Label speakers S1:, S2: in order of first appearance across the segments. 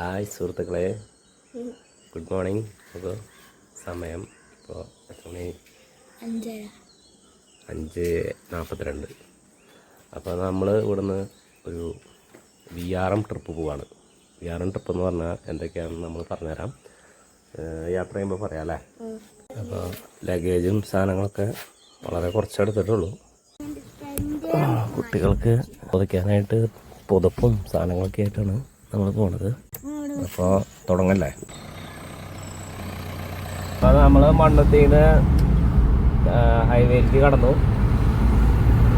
S1: Hi സുഹൃത്തുക്കളെ, good morning. അപ്പോൾ സമയം ഇപ്പോൾ എത്ര മണി? 5:42. അപ്പോൾ നമ്മൾ ഇവിടുന്ന് ഒരു VRM ട്രിപ്പ് പോവാണ്. VRM ട്രിപ്പ് എന്ന് പറഞ്ഞാൽ എന്തൊക്കെയാണെന്ന് നമ്മൾ പറഞ്ഞുതരാം. യാത്ര ചെയ്യുമ്പോൾ പറയാം അല്ലേ. അപ്പോൾ ലഗേജും സാധനങ്ങളൊക്കെ വളരെ കുറച്ചെടുത്തിട്ടുള്ളൂ. കുട്ടികൾക്ക് പുതയ്ക്കാനായിട്ട് പുതപ്പും സാധനങ്ങളൊക്കെ ആയിട്ടാണ് നമ്മൾ പോണത്. അപ്പോൾ തുടങ്ങല്ലേ. അപ്പോൾ നമ്മൾ മണ്ണുത്തിന്ന് ഹൈവേയിലേക്ക് കടന്നു.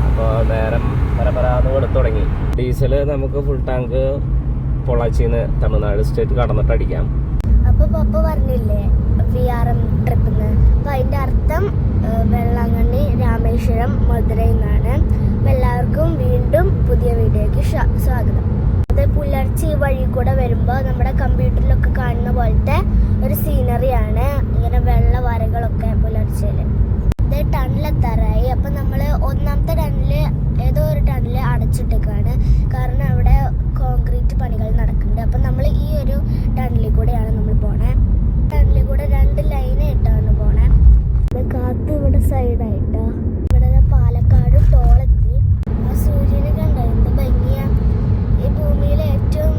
S1: അപ്പോൾ നേരം പരപരാന്ന് കൊടുത്ത് തുടങ്ങി. ഡീസൽ നമുക്ക് ഫുൾ ടാങ്ക് പൊള്ളാച്ചിന്ന് തമിഴ്നാട് സ്റ്റേറ്റ് കടന്നിട്ട് അടിക്കാം.
S2: അപ്പോൾ പപ്പ പറഞ്ഞില്ലേ VRM ട്രിപ്പിന്ന്, അപ്പോൾ അതിൻ്റെ അർത്ഥം വെള്ളാങ്കണ്ണി, രാമേശ്വരം, മധുരൈ എന്നാണ്. അപ്പോൾ എല്ലാവർക്കും വീണ്ടും പുതിയ വീഡിയോയ്ക്ക് സ്വാഗതം. അത് പുലർച്ചെ ഈ വഴി കൂടെ വരുമ്പോൾ നമ്മുടെ കമ്പ്യൂട്ടറിലൊക്കെ കാണുന്ന പോലത്തെ ഒരു സീനറിയാണ്. ഇങ്ങനെ വെള്ള വരകളൊക്കെ പുലർച്ചയിൽ. ഇത് ടണ്ണിലെത്താറായി. അപ്പം നമ്മൾ ഒന്നാമത്തെ ടണ്ണിൽ ഏതോ ഒരു ടണ്ണിൽ അടച്ചിട്ടേക്കാണ്. കാരണം അവിടെ കോൺക്രീറ്റ് പണികൾ നടക്കുന്നുണ്ട്. അപ്പം നമ്മൾ ഈ ഒരു ടണ്ണിൽ കൂടെയാണ് നമ്മൾ പോണേ. ടണ്ണിൽ കൂടെ 2 ലൈനായിട്ടാണ് പോണേ. കാത്ത് ഇവിടെ സൈഡായിട്ടോ. ഇവിടെ പാലക്കാട് ടോളെത്തി. ആ സൂര്യനെ കണ്ടോ എന്ത് ഭംഗിയാ. ഈ ഭൂമിയിലെ ഏറ്റവും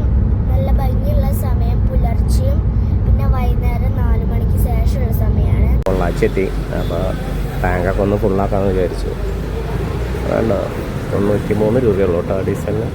S2: നല്ല ഭംഗിയുള്ള സമയം പുലർച്ചെയും പിന്നെ വൈകുന്നേരം 4 മണിക്ക് ശേഷമുള്ള സമയമാണ്.
S1: പൊള്ളാച്ചി എത്തി. അപ്പോൾ ടാങ്കൊക്കെ ഒന്ന് ഫുള്ളാക്കാമെന്ന് വിചാരിച്ചു. വേണ്ട, 93 രൂപയുള്ളൂ കേട്ടോ ഡീസലിന്.